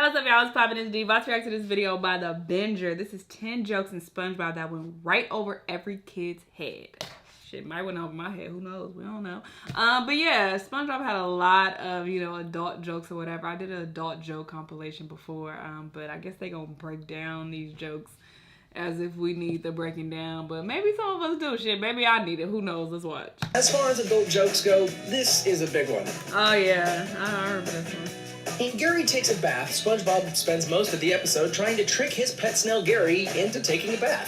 What's up, y'all? It's popping in D. About to react to this video by The Binger. This is 10 jokes in SpongeBob that went right over every kid's head. Shit, might went over my head. Who knows? We don't know. But yeah, SpongeBob had a lot of, adult jokes or whatever. I did an adult joke compilation before, but I guess they gonna break down these jokes as if we need the breaking down. But maybe some of us do. Shit, maybe I need it. Who knows? Let's watch. As far as adult jokes go, this is a big one. Oh yeah, I remember this one. When Gary takes a bath, SpongeBob spends most of the episode trying to trick his pet snail Gary into taking a bath.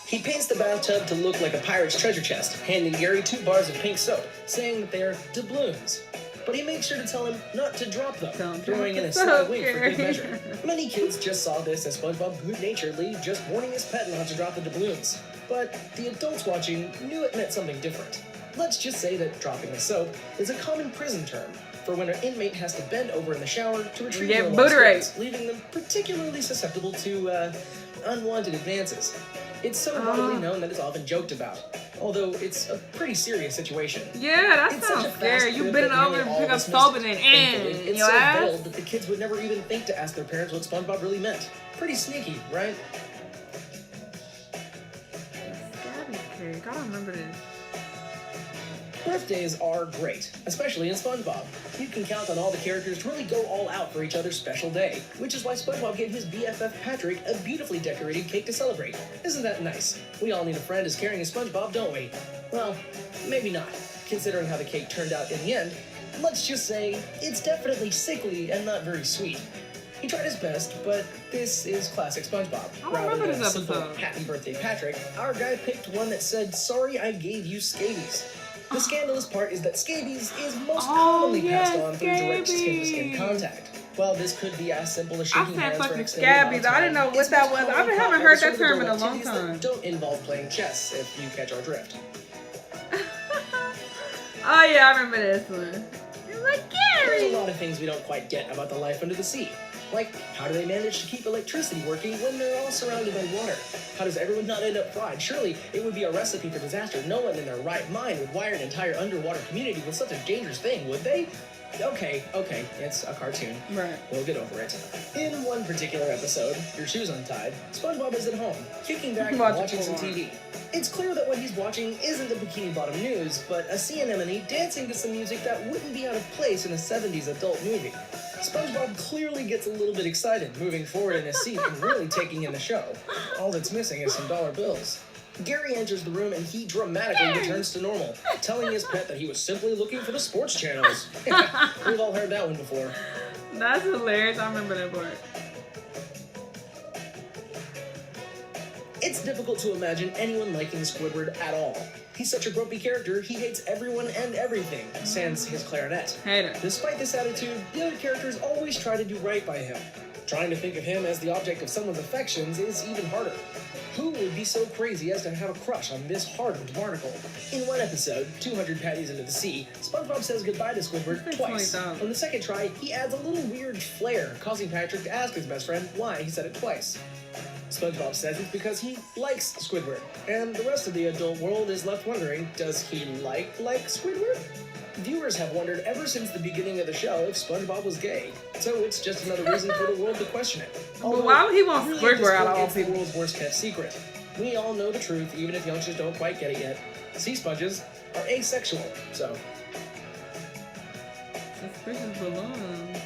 He paints the bathtub to look like a pirate's treasure chest, handing Gary 2 bars of pink soap, saying that they are doubloons. But he makes sure to tell him not to drop them, throwing in a sly wink for good measure. Many kids just saw this as SpongeBob good-naturedly just warning his pet not to drop the doubloons. But the adults watching knew it meant something different. Let's just say that dropping the soap is a common prison term for when an inmate has to bend over in the shower to retrieve their lost goods, leaving them particularly susceptible to unwanted advances. It's so widely known that it's often joked about, although it's a pretty serious situation. Yeah, that sounds scary. You bending over and pick up soap and then it's so veiled that the kids would never even think to ask their parents what SpongeBob really meant. Pretty sneaky, right? Scabby cake. I don't remember this. Birthdays are great, especially in SpongeBob. You can count on all the characters to really go all out for each other's special day, which is why SpongeBob gave his BFF Patrick a beautifully decorated cake to celebrate. Isn't that nice? We all need a friend as caring as SpongeBob, don't we? Well, maybe not, considering how the cake turned out in the end. Let's just say it's definitely sickly and not very sweet. He tried his best, but this is classic SpongeBob. Rather than a simple "Happy Birthday, Patrick," our guy picked one that said, "Sorry I gave you scabies." The scandalous part is that scabies is most commonly passed on through direct skin-to-skin contact. Well, this could be as simple as shaking hands for extended scabies. I didn't know what that was. I haven't heard that term in a long time. Don't involve playing chess, if you catch our drift. Oh yeah, I remember this one. It's like Gary. There's a lot of things we don't quite get about the life under the sea. Like, how do they manage to keep electricity working when they're all surrounded by water? How does everyone not end up fried? Surely it would be a recipe for disaster. No one in their right mind would wire an entire underwater community with such a dangerous thing, would they? Okay, it's a cartoon. Right. We'll get over it. In one particular episode, Your Shoes Untied, SpongeBob is at home, kicking back and watching some TV. It's clear that what he's watching isn't the Bikini Bottom news, but a sea anemone dancing to some music that wouldn't be out of place in a 70s adult movie. SpongeBob clearly gets a little bit excited, moving forward in his seat and really taking in the show. All that's missing is some dollar bills. Gary enters the room and he dramatically returns to normal, telling his pet that he was simply looking for the sports channels. We've all heard that one before. That's hilarious. I remember that part. It's difficult to imagine anyone liking Squidward at all. He's such a grumpy character, he hates everyone and everything, sans his clarinet. Hater. Despite this attitude, the other characters always try to do right by him. Trying to think of him as the object of someone's affections is even harder. Who would be so crazy as to have a crush on this hardened barnacle? In one episode, 200 patties into the sea, SpongeBob says goodbye to Squidward twice. On the second try, he adds a little weird flair, causing Patrick to ask his best friend why he said it twice. SpongeBob says it's because he likes Squidward, and the rest of the adult world is left wondering, does he like Squidward? Viewers have wondered ever since the beginning of the show if SpongeBob was gay, so it's just another reason for the world to question it. But why would he want Squidward out of all people? It's the world's worst kept secret. We all know the truth, even if youngsters don't quite get it yet. Sea sponges are asexual, so. Suspicious balloons.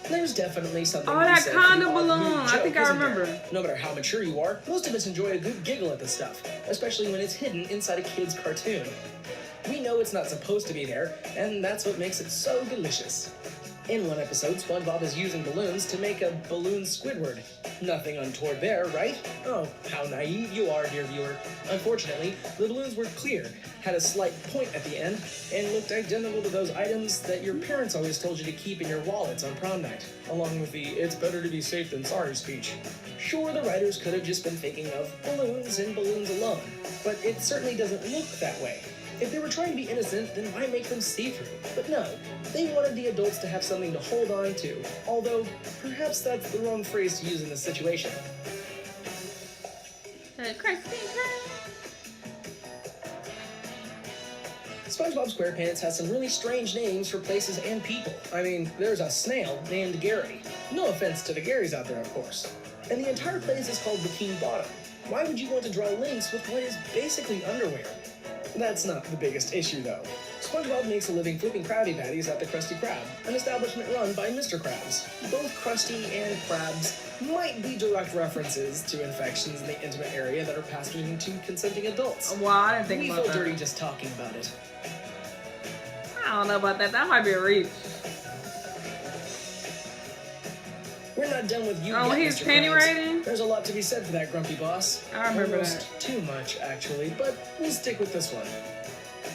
There's definitely something to be said for the balloon. I think I remember. No matter how mature you are, most of us enjoy a good giggle at this stuff, especially when it's hidden inside a kid's cartoon. We know it's not supposed to be there, and that's what makes it so delicious. In one episode, SpongeBob is using balloons to make a balloon Squidward. Nothing untoward there, right? Oh, how naive you are, dear viewer. Unfortunately, the balloons were clear, had a slight point at the end, and looked identical to those items that your parents always told you to keep in your wallets on prom night, along with the "it's better to be safe than sorry" speech. Sure, the writers could have just been thinking of balloons and balloons alone, but it certainly doesn't look that way. If they were trying to be innocent, then why make them see-through? But no, they wanted the adults to have something to hold on to, although perhaps that's the wrong phrase to use in this situation. SpongeBob SquarePants has some really strange names for places and people. I mean, there's a snail named Gary. No offense to the Garys out there, of course. And the entire place is called Bikini Bottom. Why would you want to draw links with what is basically underwear? That's not the biggest issue, though. SpongeBob makes a living flipping Krabby Patties at the Krusty Krab, an establishment run by Mr. Krabs. Both Krusty and Krabs might be direct references to infections in the intimate area that are passed between two consenting adults. Well, I didn't think We about feel that. dirty just talking about it. I don't know about that. That might be a reach. We're not done with you Oh, yet, he's Mr. penny Krabs. rating? There's a lot to be said for that grumpy boss. I remember Almost too much, actually, but we'll stick with this one.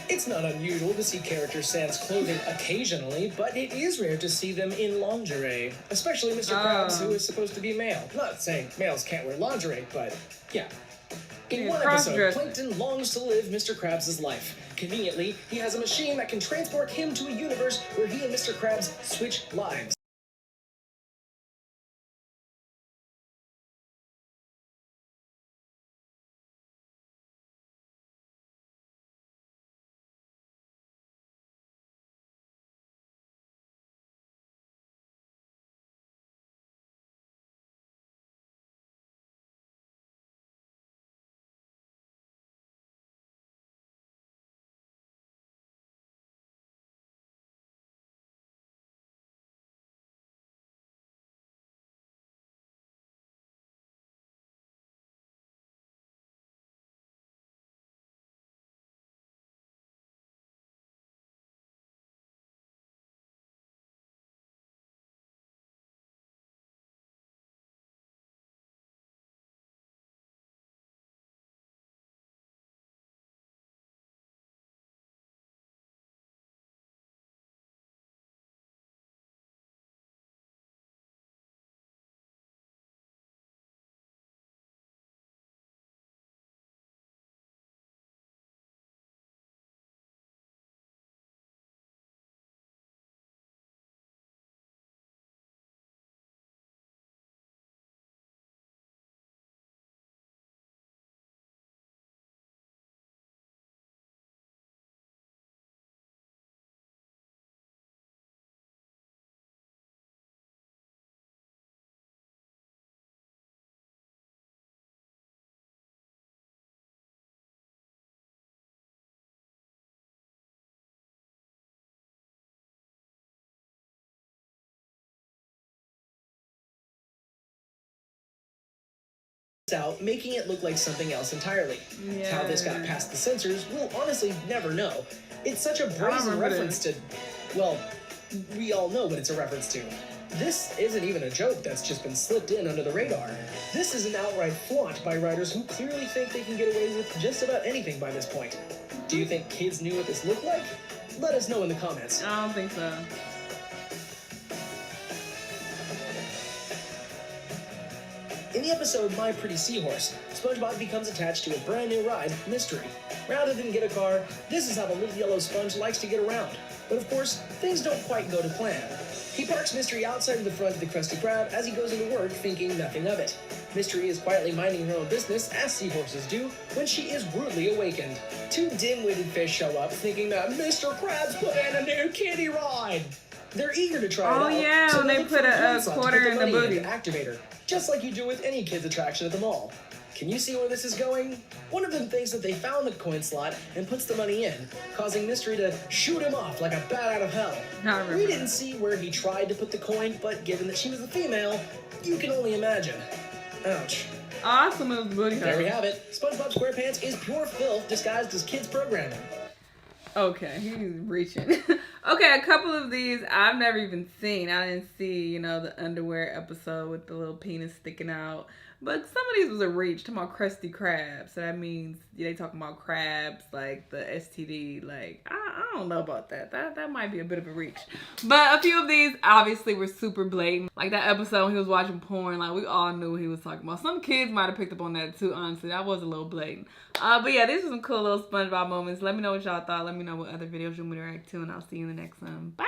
It's not unusual to see characters sans clothing occasionally, but it is rare to see them in lingerie, especially Mr. Krabs, who is supposed to be male. Not saying males can't wear lingerie, but yeah. In one episode, cross-dressing. Plankton longs to live Mr. Krabs' life. Conveniently, he has a machine that can transport him to a universe where he and Mr. Krabs switch lives. Out, making it look like something else entirely. How this got past the censors, we'll honestly never know. It's such a brazen reference to, well, we all know what it's a reference to. This isn't even a joke that's just been slipped in under the radar. This is an outright flaunt by writers who clearly think they can get away with just about anything by this point. Do you think kids knew what this looked like? Let us know in the comments. I don't think so. In the episode My Pretty Seahorse, SpongeBob becomes attached to a brand new ride, Mystery. Rather than get a car, this is how the little yellow sponge likes to get around. But of course, things don't quite go to plan. He parks Mystery outside of the front of the Krusty Krab as he goes into work thinking nothing of it. Mystery is quietly minding her own business, as seahorses do, when she is rudely awakened. Two dim-witted fish show up thinking that Mr. Krabs put in a new kiddie ride. They're eager to try it out. Oh yeah, so when they look put for a coin slot to quarter put in the money booty. into Activator, just like you do with any kids attraction at the mall. Can you see where this is going? One of them thinks that they found the coin slot and puts the money in, causing Mystery to shoot him off like a bat out of hell. I remember We didn't that. see where he tried to put the coin, but given that she was a female, you can only imagine. Ouch. Awesome moves, booty hole. There we have it. SpongeBob SquarePants is pure filth disguised as kids programming. Okay, he's reaching. Okay, a couple of these I've never even seen. I didn't see, you know, the underwear episode with the little penis sticking out. But some of these was a reach. Talking about Krusty Krab. So that means they talking about crabs, like the STD. Like, I don't know about that. That might be a bit of a reach. But a few of these obviously were super blatant. Like that episode when he was watching porn. Like, we all knew what he was talking about. Some kids might have picked up on that too, honestly. That was a little blatant. But yeah, these were some cool little SpongeBob moments. Let me know what y'all thought. Let me know what other videos you want me to react to. And I'll see you in the next one. Bye!